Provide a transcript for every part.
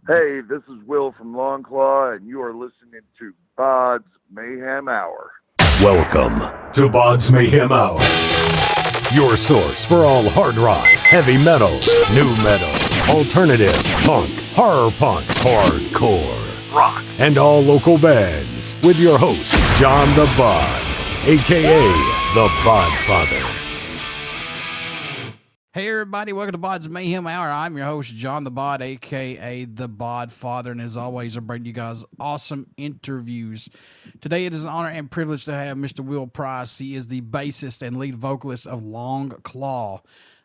Hey, this is Will from Longclaw, and you are listening to BODS Mayhem Hour. Welcome to BODS Mayhem Hour, your source for all hard rock, heavy metal, new metal, alternative, punk, horror punk, hardcore, rock, and all local bands, with your host, John the Bod, a.k.a. the Bodfather. Hey everybody, welcome to BODS Mayhem Hour. I'm your host, John the Bod, a.k.a. the Bodfather, and as always, I bring you guys awesome interviews. Today it is an honor and privilege to have Mr. Will Price. He is the bassist and lead vocalist of Longclaw.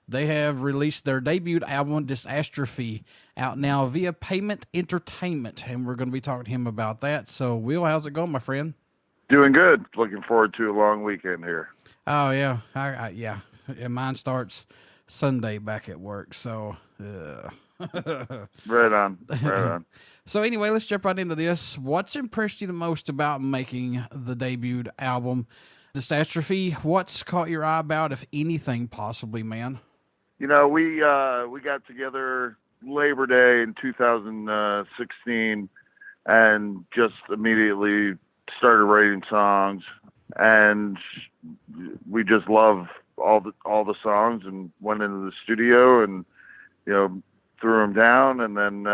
They have released their debut album, Disastrophe, out now via Pavement Entertainment, and we're going to be talking to him about that. So, Will, how's it going, my friend? Doing good. Looking forward to a long weekend here. Oh, yeah. Yeah. And mine starts Sunday back at work, so Right on. So anyway, let's jump right into this. What's impressed you the most about making the debut album, Disastrophe? What's caught your eye about, if anything, possibly, man? You know, we got together Labor Day in 2016 and just immediately started writing songs, and we just love all the songs and went into the studio and, you know, threw them down, and then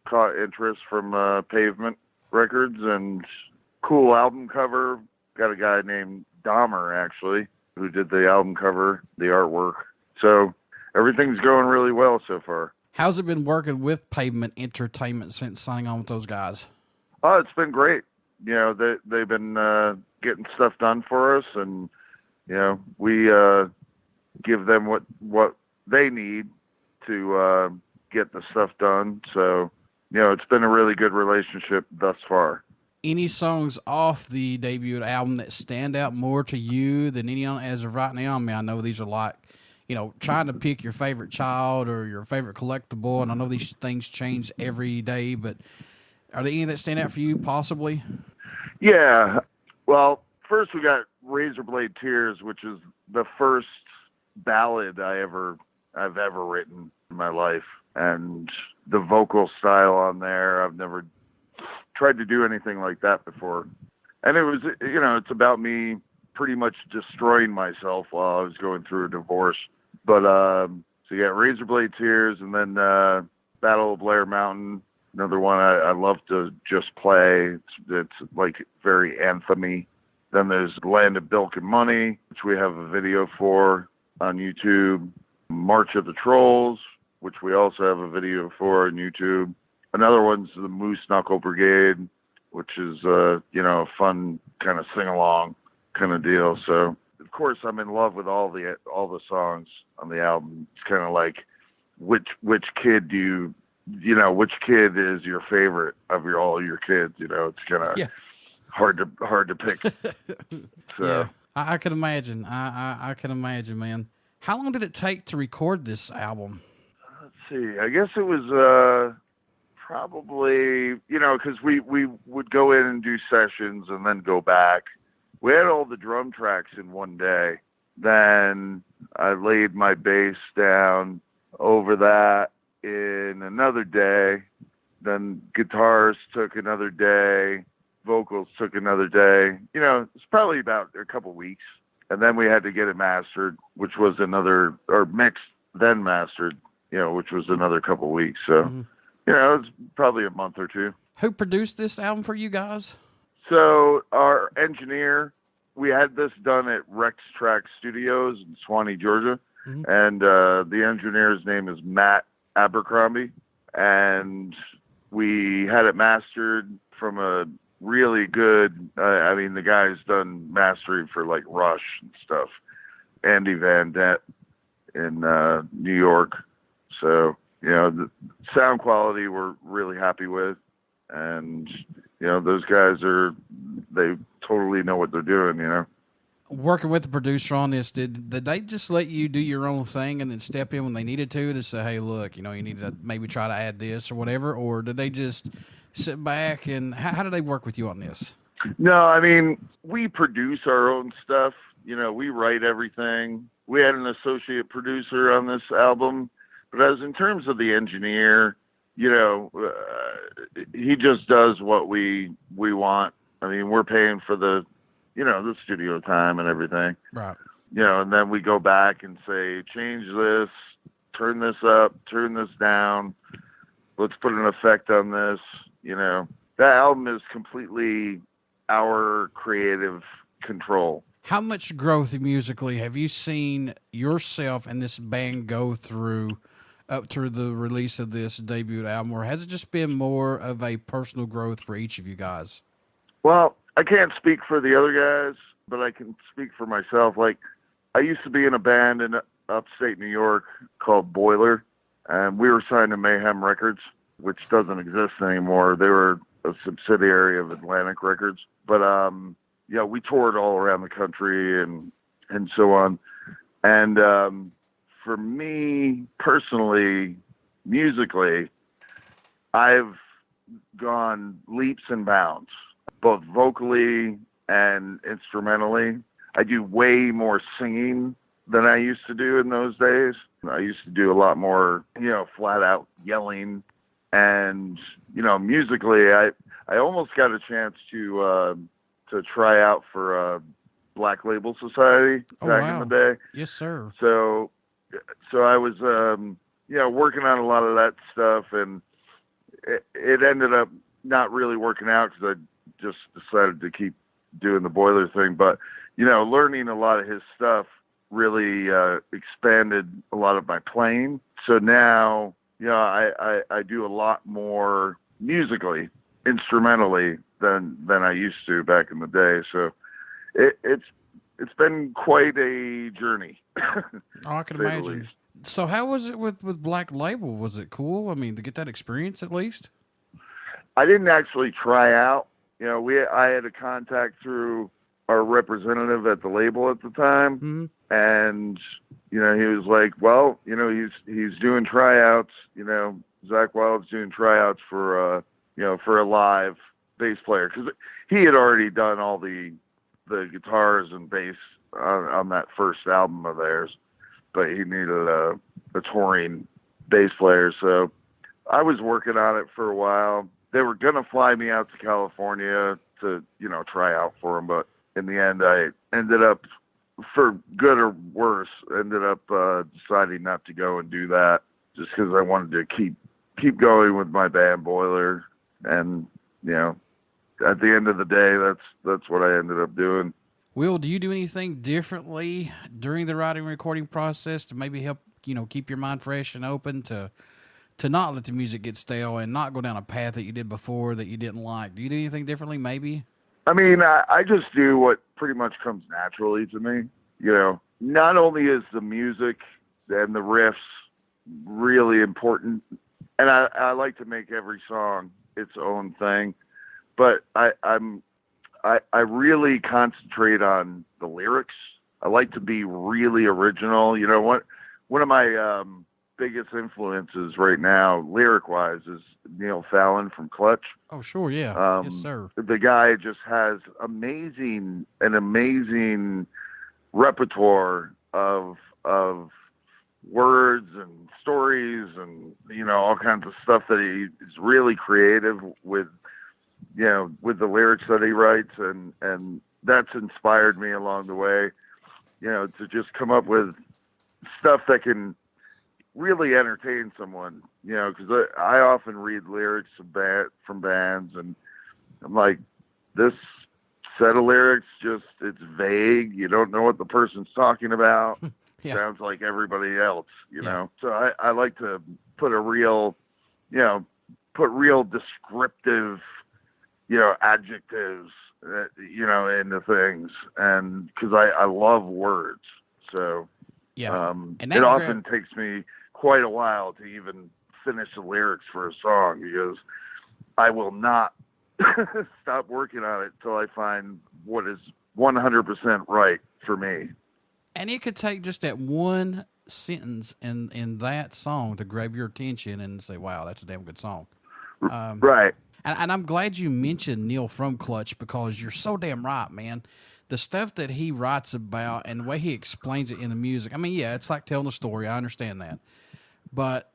caught interest from Pavement Records and cool album cover. Got a guy named Dahmer, actually, who did the album cover, the artwork. So everything's going really well so far. How's it been working with Pavement Entertainment since signing on with those guys? Oh, it's been great. You know, they've been getting stuff done for us, and you know, we give them what they need to get the stuff done. So, you know, it's been a really good relationship thus far. Any songs off the debut album that stand out more to you than any on as of right now? I mean, I know these are like, you know, trying to pick your favorite child or your favorite collectible, and I know these things change every day, but are there any that stand out for you, possibly? Yeah. Well, first we got Razorblade Tears, which is the first ballad I've ever written in my life, and the vocal style on there, I've never tried to do anything like that before. And it was, you know, it's about me pretty much destroying myself while I was going through a divorce. But so you got Razorblade Tears, and then Battle of Blair Mountain, another one I love to just play. It's like very anthem-y. Then there's Land of Bilk and Money, which we have a video for on YouTube. March of the Trolls, which we also have a video for on YouTube. Another one's the Moose Knuckle Brigade, which is, you know, a fun kind of sing-along kind of deal. So, of course, I'm in love with all the songs on the album. It's kind of like, which kid which kid is your favorite of all your kids? You know, it's kind of hard to pick. So yeah, I can imagine. I can imagine, man. How long did it take to record this album? Let's see. I guess it was probably, you know, because we would go in and do sessions and then go back. We had all the drum tracks in one day. Then I laid my bass down over that in another day. Then guitars took another day. Vocals took another day. You know, it's probably about a couple weeks. And then we had to get it mastered, which was or mixed, then mastered, you know, which was another couple weeks. So, you know, it was probably a month or two. Who produced this album for you guys? So our engineer, we had this done at Rex Track Studios in Swanee, Georgia. And the engineer's name is Matt Abercrombie. And we had it mastered from a really good, I mean, the guy's done mastering for like Rush and stuff, Andy Van Dent in New York. So, you know, the sound quality we're really happy with. And, you know, those guys they totally know what they're doing, you know. Working with the producer on this, did they just let you do your own thing and then step in when they needed to say, hey, look, you know, you need to maybe try to add this or whatever? Or did they just sit back, and how do they work with you on this? No, I mean, we produce our own stuff. You know, we write everything. We had an associate producer on this album, but as in terms of the engineer, he just does what we want. I mean, we're paying for the studio time and everything. Right. And then we go back and say, change this, turn this up, turn this down. Let's put an effect on this. That album is completely our creative control. How much growth musically have you seen yourself and this band go through up to the release of this debut album, or has it just been more of a personal growth for each of you guys? Well, I can't speak for the other guys, but I can speak for myself. Like, I used to be in a band in upstate New York called Boiler, and we were signed to Mayhem Records, which doesn't exist anymore. They were a subsidiary of Atlantic Records. But, we toured all around the country and so on. And for me personally, musically, I've gone leaps and bounds, both vocally and instrumentally. I do way more singing than I used to do in those days. I used to do a lot more, flat out yelling. And, musically, I almost got a chance to try out for Black Label Society back in the day. Yes, sir. So I was, working on a lot of that stuff, and it ended up not really working out because I just decided to keep doing the Boiler thing. But, learning a lot of his stuff really expanded a lot of my playing. So now, I do a lot more musically, instrumentally than I used to back in the day. So it's been quite a journey. I can imagine. So how was it with Black Label? Was it cool? I mean, to get that experience at least? I didn't actually try out. I had a contact through our representative at the label at the time. Mm-hmm. And, he was like, well, he's doing tryouts, Zach Wild's doing tryouts for a live bass player. Cause he had already done all the guitars and bass on that first album of theirs, but he needed a touring bass player. So I was working on it for a while. They were going to fly me out to California to, try out for him. But in the end, I ended up, for good or worse, deciding not to go and do that just because I wanted to keep going with my band Boiler. And, at the end of the day, that's what I ended up doing. Will, do you do anything differently during the writing and recording process to maybe help, keep your mind fresh and open to not let the music get stale and not go down a path that you did before that you didn't like? Do you do anything differently maybe? I mean, I just do what pretty much comes naturally to me. Not only is the music and the riffs really important, and I like to make every song its own thing, but I really concentrate on the lyrics. I like to be really original. One of my biggest influences right now, lyric-wise, is Neil Fallon from Clutch. Oh, sure, yeah. Yes, sir. The guy just has an amazing repertoire of words and stories and, all kinds of stuff that he is really creative with the lyrics that he writes. And that's inspired me along the way, to just come up with stuff that can really entertain someone, because I often read lyrics from bands, and I'm like, this set of lyrics, it's vague. You don't know what the person's talking about. Yeah. Sounds like everybody else, know. So I like to put real descriptive, adjectives, into things, and because I love words. So yeah, and it often takes me quite a while to even finish the lyrics for a song, because I will not stop working on it till I find what is 100% right for me. And it could take just that one sentence in that song to grab your attention and say, wow, that's a damn good song. Right. And I'm glad you mentioned Neil from Clutch, because you're so damn right, man. The stuff that he writes about and the way he explains it in the music, I mean, yeah, it's like telling a story. I understand that. But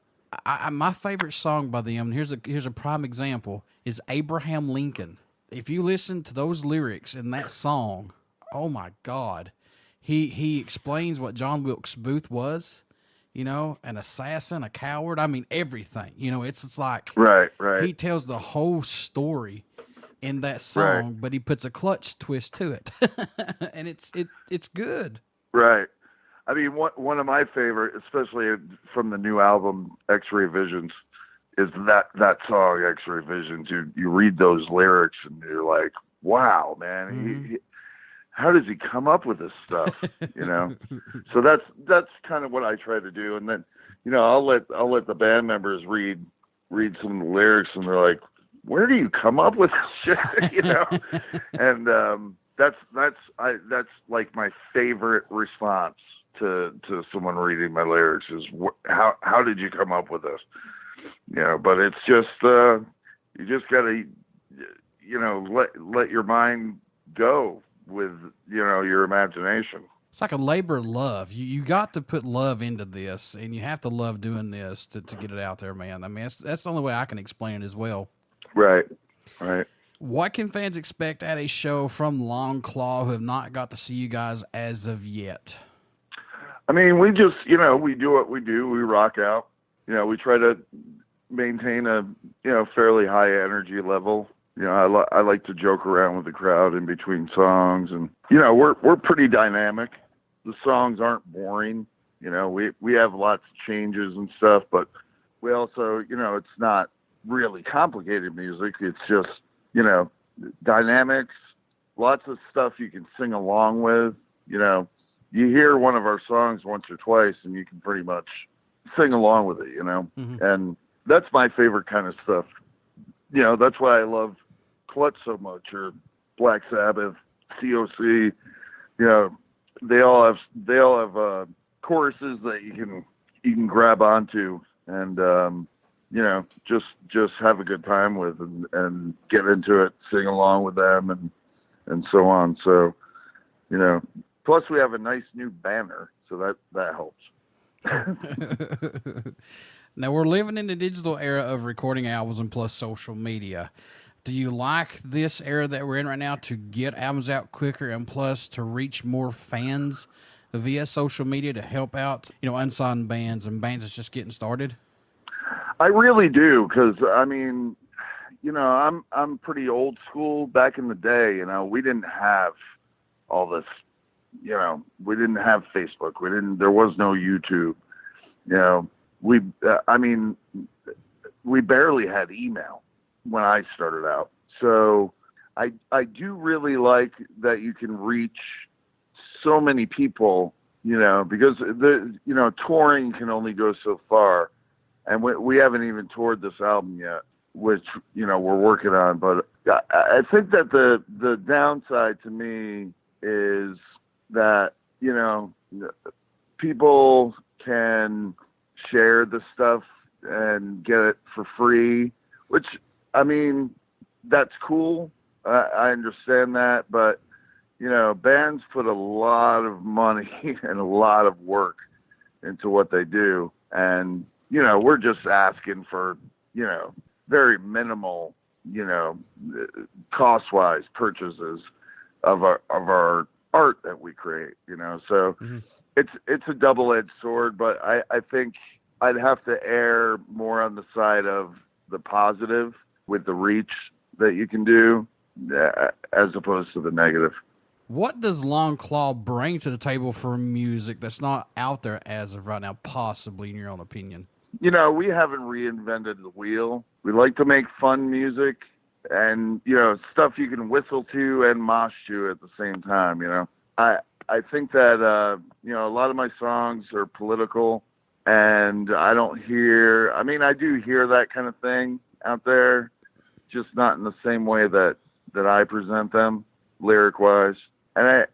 My favorite song by them, here's a prime example, is Abraham Lincoln. If you listen to those lyrics in that song, oh my God, he explains what John Wilkes Booth was, an assassin, a coward. I mean, everything. It's like right. He tells the whole story in that song, but he puts a clutch twist to it, and it's good. Right. I mean, one of my favorite, especially from the new album X-Ray Visions, is that song X-Ray Visions. You read those lyrics and you're like, wow, man, Mm-hmm. how does he come up with this stuff? So that's kind of what I try to do, and then I'll let the band members read some of the lyrics, and they're like, where do you come up with this shit? And that's like my favorite response to someone reading my lyrics is how did you come up with this? But it's just you just gotta let your mind go with your imagination. It's like a labor of love. You got to put love into this, and you have to love doing this to get it out there, man. I mean, that's the only way I can explain it as well. Right. What can fans expect at a show from Longclaw who have not got to see you guys as of yet? I mean, we just, we do what we do. We rock out. We try to maintain a, fairly high energy level. I like to joke around with the crowd in between songs, and, we're pretty dynamic. The songs aren't boring. We have lots of changes and stuff, but we also, it's not really complicated music. It's just, dynamics, lots of stuff you can sing along with. You hear one of our songs once or twice and you can pretty much sing along with it, Mm-hmm. And that's my favorite kind of stuff. That's why I love Clutch so much, or Black Sabbath, COC. They all have choruses that you can grab onto and just have a good time with and get into it, sing along with them and so on. So, plus we have a nice new banner, so that helps. Now, we're living in the digital era of recording albums and plus social media. Do you like this era that we're in right now to get albums out quicker and plus to reach more fans via social media to help out, unsigned bands and bands that's just getting started? I really do, because I mean, I'm pretty old school. Back in the day, we didn't have all this. We didn't have Facebook. There was no YouTube. We barely had email when I started out. So I do really like that you can reach so many people, because touring can only go so far. And we haven't even toured this album yet, which, we're working on. But I think that the downside to me is that, people can share the stuff and get it for free, which, I mean, that's cool. I understand that. But, bands put a lot of money and a lot of work into what they do. And, we're just asking for, very minimal, cost-wise purchases of our art that we create, So Mm-hmm. it's a double-edged sword, but I think I'd have to err more on the side of the positive with the reach that you can do as opposed to the negative. What does Longclaw bring to the table for music that's not out there as of right now, possibly, in your own opinion? We haven't reinvented the wheel. We like to make fun music and, stuff you can whistle to and mosh to at the same time, I think that, a lot of my songs are political, and I don't hear, I do hear that kind of thing out there, just not in the same way that I present them lyric-wise. And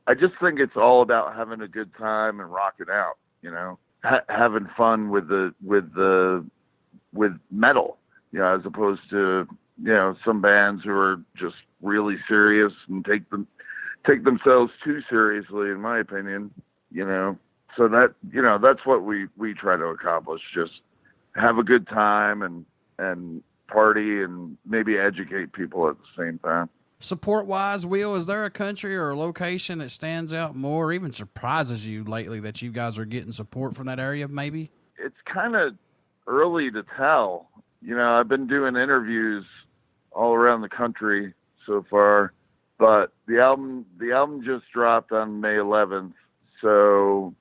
I just think it's all about having a good time and rocking out, having fun with metal, as opposed to, some bands who are just really serious and take themselves too seriously, in my opinion, So that, that's what we try to accomplish. Just have a good time and party and maybe educate people at the same time. Support-wise, Will, is there a country or a location that stands out more or even surprises you lately that you guys are getting support from that area maybe? It's kind of early to tell. I've been doing interviews all around the country so far, but the album just dropped on May 11th. So,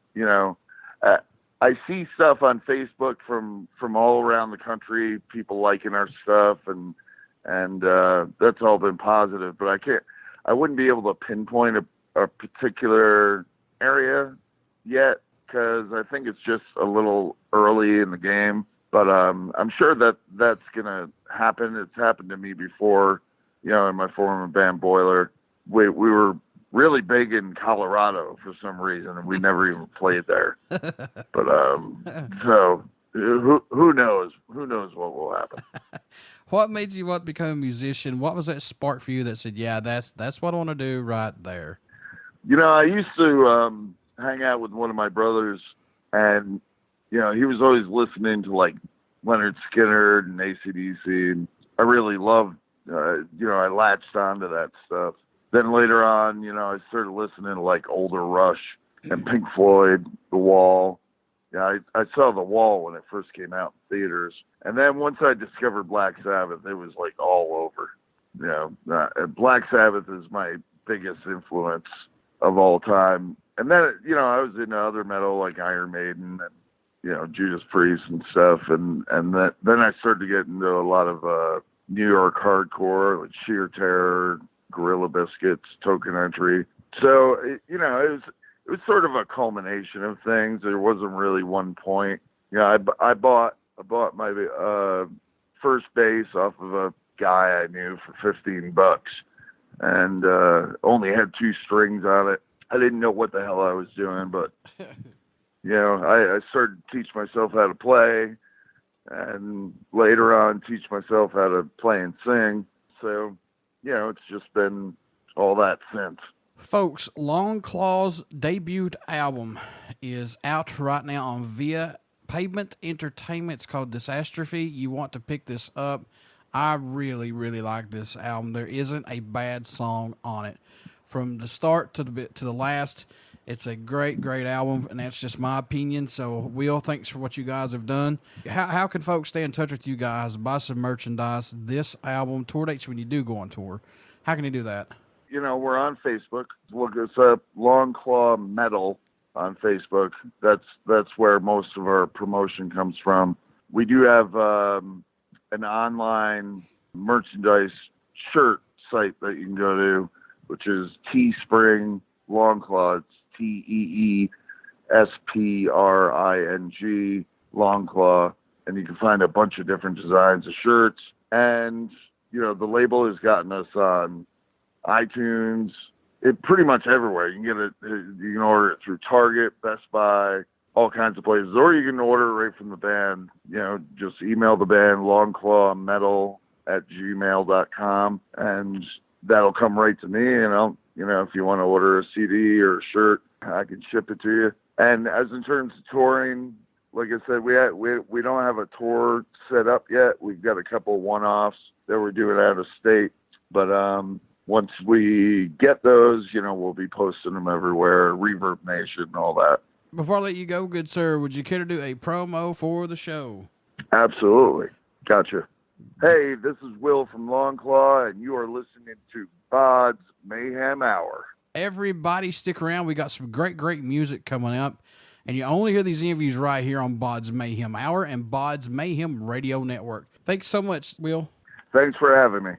I see stuff on Facebook from all around the country, people liking our stuff, and that's all been positive. But I wouldn't be able to pinpoint a particular area yet, because I think it's just a little early in the game. But I'm sure that's gonna happen. It's happened to me before, in my former band Boiler. We were really big in Colorado for some reason, and we never even played there. But so who knows? Who knows what will happen? What made you want to become a musician? What was that spark for you that said, "Yeah, that's what I want to do right there"? I used to hang out with one of my brothers, and he was always listening to like Leonard Skinner and AC/DC, and I really loved. I latched onto that stuff. Then later on, I started listening to like older Rush and Pink Floyd, The Wall. Yeah, I saw The Wall when it first came out in theaters. And then once I discovered Black Sabbath, it was like all over. Black Sabbath is my biggest influence of all time. And then, I was into other metal like Iron Maiden and, Judas Priest and stuff. And then I started to get into a lot of New York hardcore, like Sheer Terror, Gorilla Biscuits, Token Entry. So, it was sort of a culmination of things. There wasn't really one point. I bought my first bass off of a guy I knew for $15 and only had 2 strings on it. I didn't know what the hell I was doing, but I started to teach myself how to play, and later on teach myself how to play and sing. So, it's just been all that since. Folks, Longclaw's debut album is out right now on via Pavement Entertainment. It's called Disastrophe. You want to pick this up. I really, really like this album. There isn't a bad song on it. From the start to the last, it's a great, great album, and that's just my opinion. So, Will, thanks for what you guys have done. How can folks stay in touch with you guys, buy some merchandise, this album, tour dates when you do go on tour? How can you do that? We're on Facebook. Look us up, Longclaw Metal on Facebook. That's where most of our promotion comes from. We do have an online merchandise shirt site that you can go to, which is Teespring Longclaw. It's TEESPRING Longclaw, and you can find a bunch of different designs of shirts. And the label has gotten us on iTunes, pretty much everywhere. You can get it. You can order it through Target, Best Buy, all kinds of places, or you can order it right from the band. Just email the band longclawmetal@gmail.com, and that'll come right to me. And if you want to order a CD or a shirt, I can ship it to you. And as in terms of touring, like I said, we don't have a tour set up yet. We've got a couple one-offs that we're doing out of state, but once we get those, we'll be posting them everywhere, Reverb Nation and all that. Before I let you go, good sir, would you care to do a promo for the show? Absolutely. Gotcha. Hey, this is Will from Longclaw, and you are listening to BODS Mayhem Hour. Everybody stick around. We got some great, great music coming up, and you only hear these interviews right here on BODS Mayhem Hour and BODS Mayhem Radio Network. Thanks so much, Will. Thanks for having me.